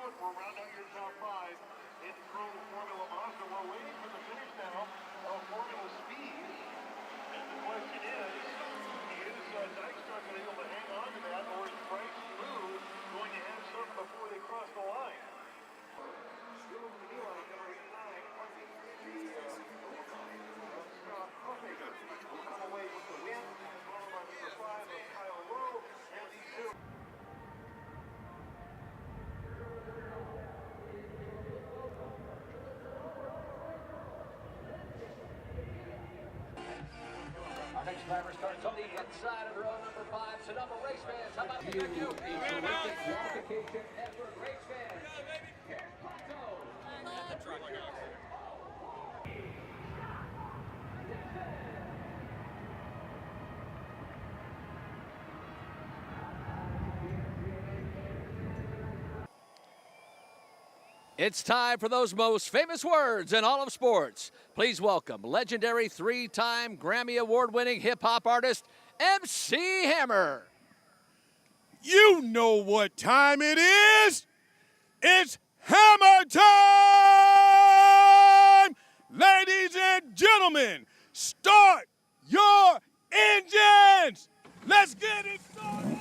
out. We're rounding out your top five in Pro Formula Mazda. We're waiting for the finish now of Formula Speed. And the question is Dykstra going to be able to hang on to that, or is Price Smooth going to have some before they cross the line? Still over the line, number 89, Scott Huffing will come away with the win, followed by number 5 of Kyle Rowe, and the 2. Our next driver starts on the inside of row number 5. Sonoma race fans, how about you? A terrific qualification effort, race fans. Here's Pagenaud. It's time for those most famous words in all of sports. Please welcome legendary 3-time Grammy Award-winning hip-hop artist, MC Hammer. You know what time it is. It's Hammer time! Ladies and gentlemen, start your engines! Let's get it started!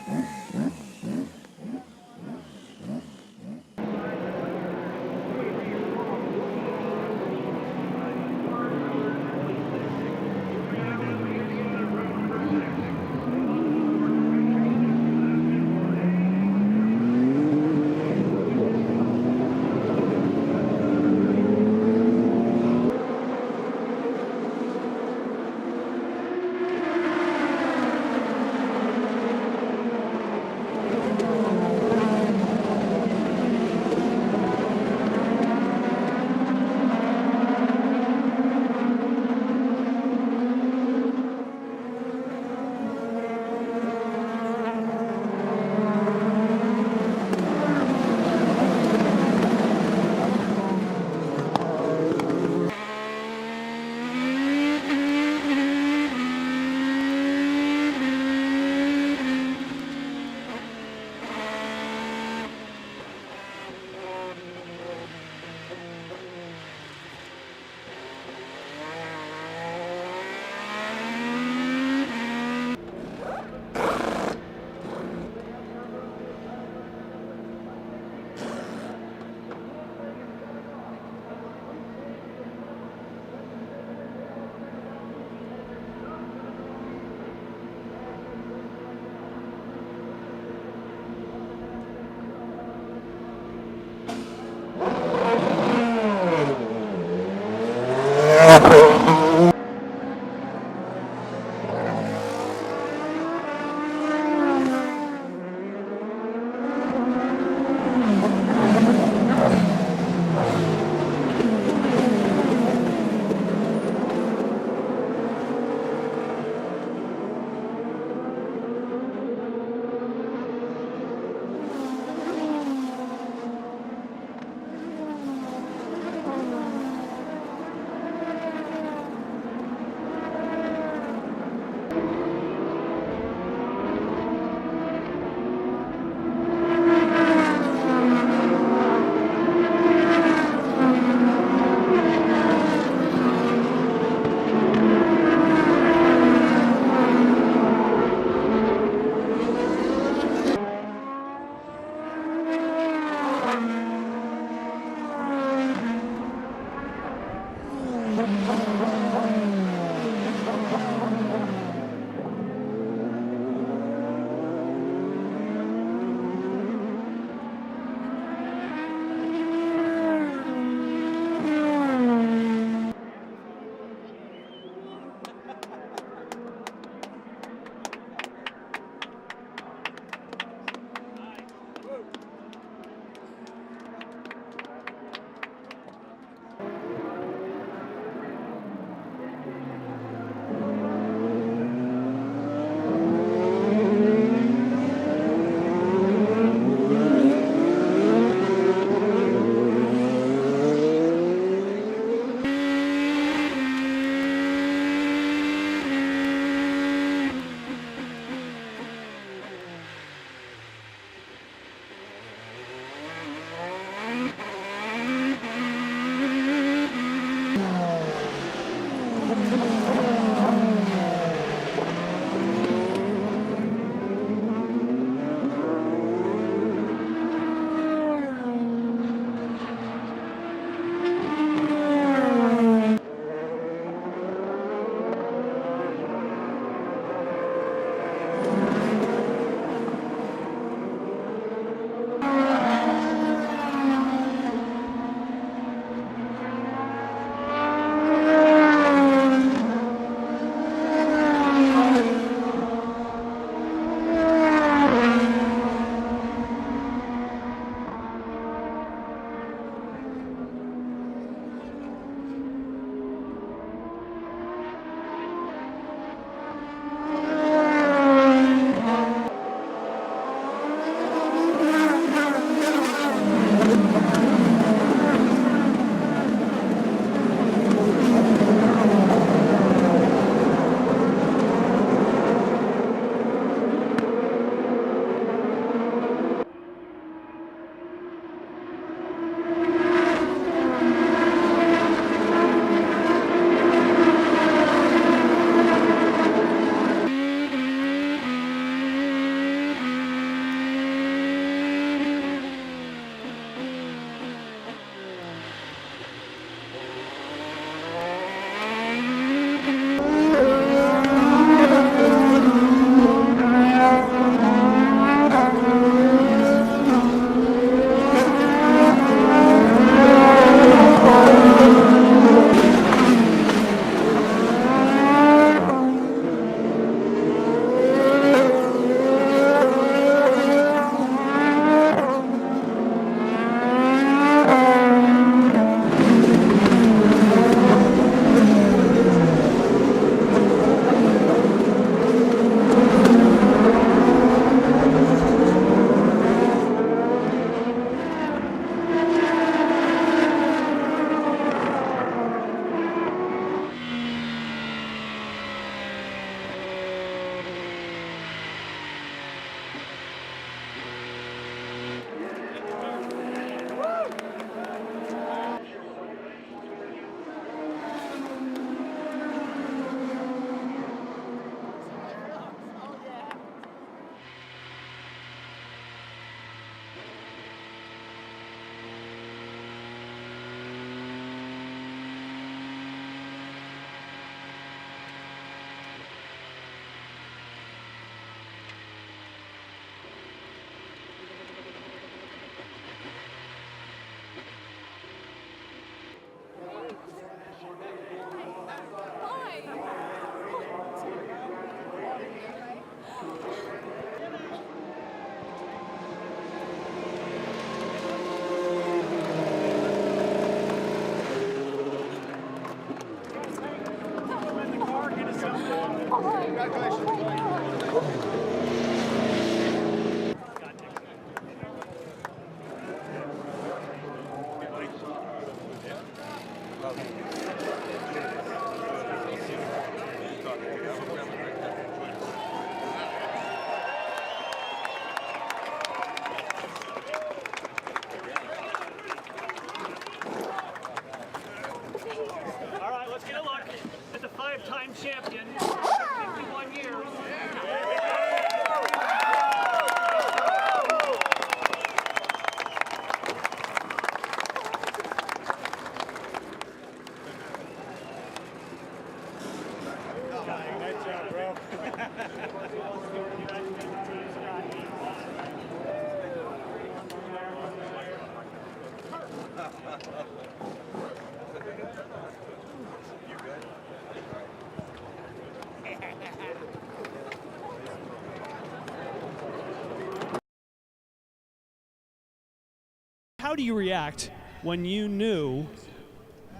do you react when you knew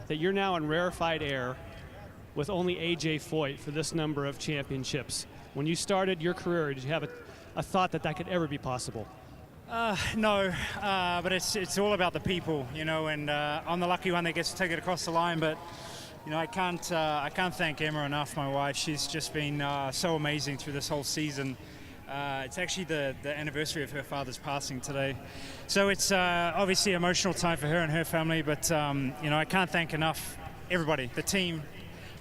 that you're now in rarefied air with only AJ Foyt for this number of championships? When you started your career, did you have a thought that that could ever be possible? No, but it's all about the people, you know, and I'm the lucky one that gets to take it across the line. But you know, I can't thank Emma enough, my wife. She's just been so amazing through this whole season. It's actually the anniversary of her father's passing today, so it's obviously an emotional time for her and her family. But you know, I can't thank enough everybody, the team,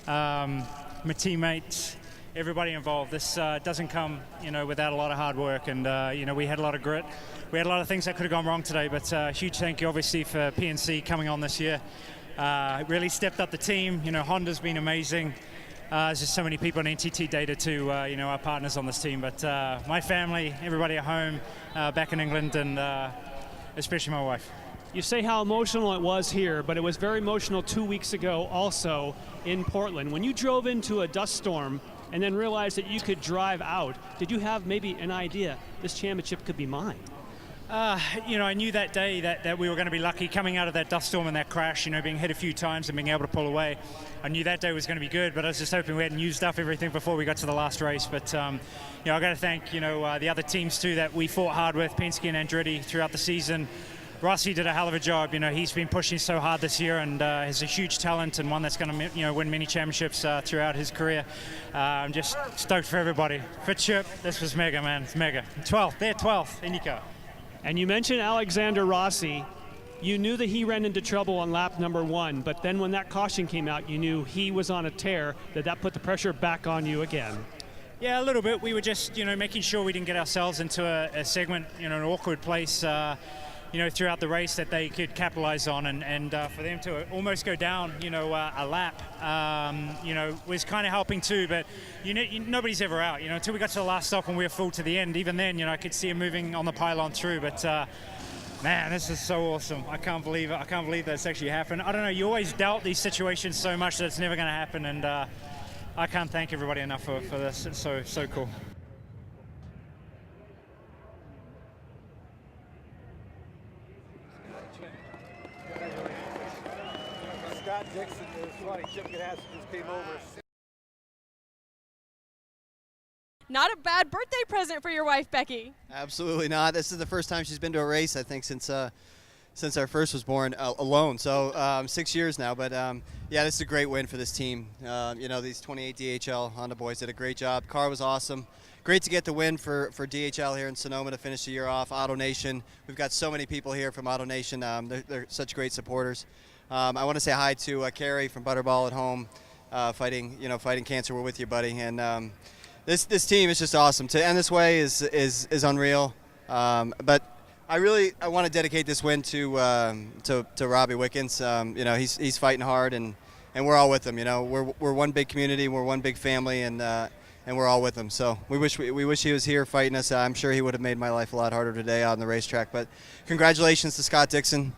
my teammates, everybody involved. This doesn't come, you know, without a lot of hard work, and you know, we had a lot of grit. We had a lot of things that could have gone wrong today, but huge thank you, obviously, for PNC coming on this year. Really stepped up the team. You know, Honda's been amazing. There's just so many people on NTT Data too, you know, our partners on this team. But my family, everybody at home, back in England, and especially my wife. You say how emotional it was here, but it was very emotional 2 weeks ago also in Portland. When you drove into a dust storm and then realized that you could drive out, did you have maybe an idea this championship could be mine? You know, I knew that day that we were going to be lucky coming out of that dust storm and that crash, you know, being hit a few times and being able to pull away. I knew that day was going to be good, but I was just hoping we hadn't used up everything before we got to the last race. But, you know, I got to thank, you know, the other teams too that we fought hard with, Penske and Andretti, throughout the season. Rossi did a hell of a job. You know, he's been pushing so hard this year and has a huge talent and one that's going to, you know, win many championships throughout his career. I'm just stoked for everybody. For Chip, this was mega, man. It's mega. 12th. They're 12th, IndyCar. And you mentioned Alexander Rossi. You knew that he ran into trouble on lap number 1, but then when that caution came out, you knew he was on a tear. Did that put the pressure back on you again? Yeah, a little bit. We were just, you know, making sure we didn't get ourselves into a segment, you know, an awkward place, you know, throughout the race that they could capitalize on, and for them to almost go down, you know, a lap, you know, was kind of helping too. But you know, nobody's ever out, you know, until we got to the last stop and we were full to the end. Even then, you know, I could see him moving on the pylon through. But man, this is so awesome. I can't believe it. I can't believe that's actually happened. I don't know. You always doubt these situations so much that it's never going to happen, and I can't thank everybody enough for this. It's so cool. Dixon, it was funny. Chip Ganassi just came over. Not a bad birthday present for your wife, Becky. Absolutely not. This is the first time she's been to a race, I think, since our first was born alone. So 6 years now. But yeah, this is a great win for this team. You know, these 28 DHL Honda boys did a great job. Car was awesome. Great to get the win for DHL here in Sonoma to finish the year off. Auto Nation. We've got so many people here from Auto Nation. They're such great supporters. I want to say hi to Carrie from Butterball at home, fighting cancer. We're with you, buddy. And this team is just awesome. To end this way is unreal. But I want to dedicate this win to Robbie Wickens. You know, he's fighting hard, and we're all with him. You know, we're one big community, we're one big family, and we're all with him. So we wish he was here fighting us. I'm sure he would have made my life a lot harder today on the racetrack. But congratulations to Scott Dixon.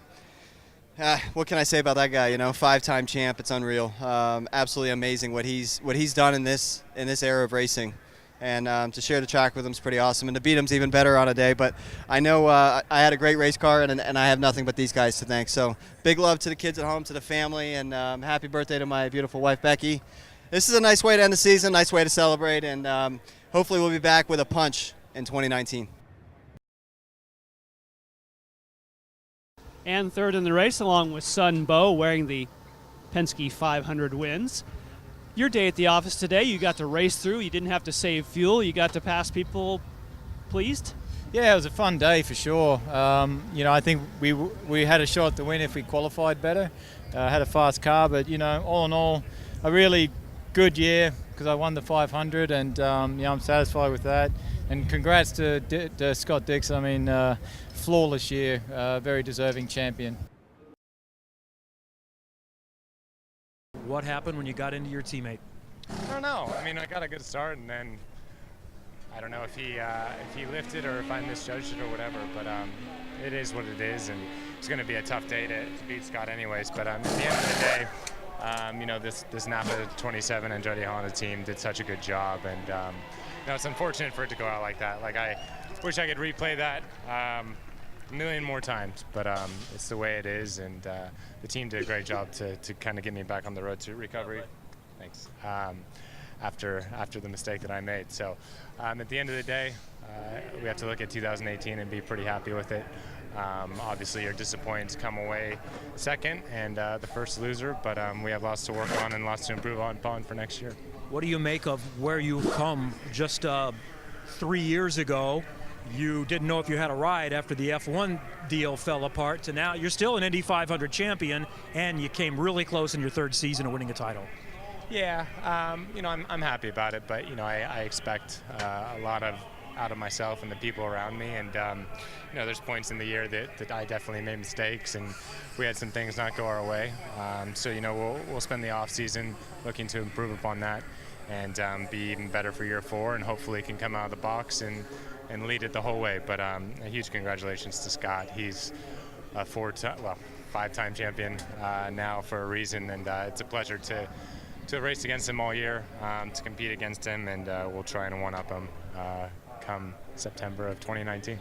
What can I say about that guy? You know, 5-time champ. It's unreal. Absolutely amazing what he's done in this era of racing, and to share the track with him is pretty awesome. And to beat him's even better on a day. But I know I had a great race car, and I have nothing but these guys to thank. So big love to the kids at home, to the family, and happy birthday to my beautiful wife Becky. This is a nice way to end the season, nice way to celebrate, and hopefully we'll be back with a punch in 2019. And third in the race, along with son Bo, wearing the Penske 500 wins. Your day at the office today, you got to race through. You didn't have to save fuel. You got to pass people. Pleased? Yeah, it was a fun day for sure. You know, I think we had a shot to win if we qualified better. Had a fast car, but you know, all in all, a really good year because I won the 500, and yeah, I'm satisfied with that. And congrats to Scott Dixon. I mean, flawless year, very deserving champion. What happened when you got into your teammate? I don't know. I mean, I got a good start, and then I don't know if he lifted or if I misjudged it or whatever. But it is what it is, and it's going to be a tough day to beat Scott anyways. But at the end of the day, you know, this Napa 27 Andretti Honda team did such a good job, and you know, it's unfortunate for it to go out like that. Like, I wish I could replay that. a million more times, but it's the way it is, and the team did a great job to kind of get me back on the road to recovery. Thanks. After the mistake that I made. So at the end of the day, we have to look at 2018 and be pretty happy with it. Obviously, you're disappointed to come away second and the first loser, but we have lots to work on and lots to improve on for next year. What do you make of where you've come? Just 3 years ago, you didn't know if you had a ride after the F1 deal fell apart, so now you're still an Indy 500 champion, and you came really close in your third season of winning a title. Yeah, I'm happy about it, but I expect a lot out of myself and the people around me, and there's points in the year that I definitely made mistakes, and we had some things not go our way. So we'll spend the off season looking to improve upon that and be even better for year 4, and hopefully can come out of the box and lead it the whole way. But a huge congratulations to Scott. He's a 5-time champion now for a reason, and it's a pleasure to race against him all year, to compete against him, and we'll try and one-up him come September of 2019.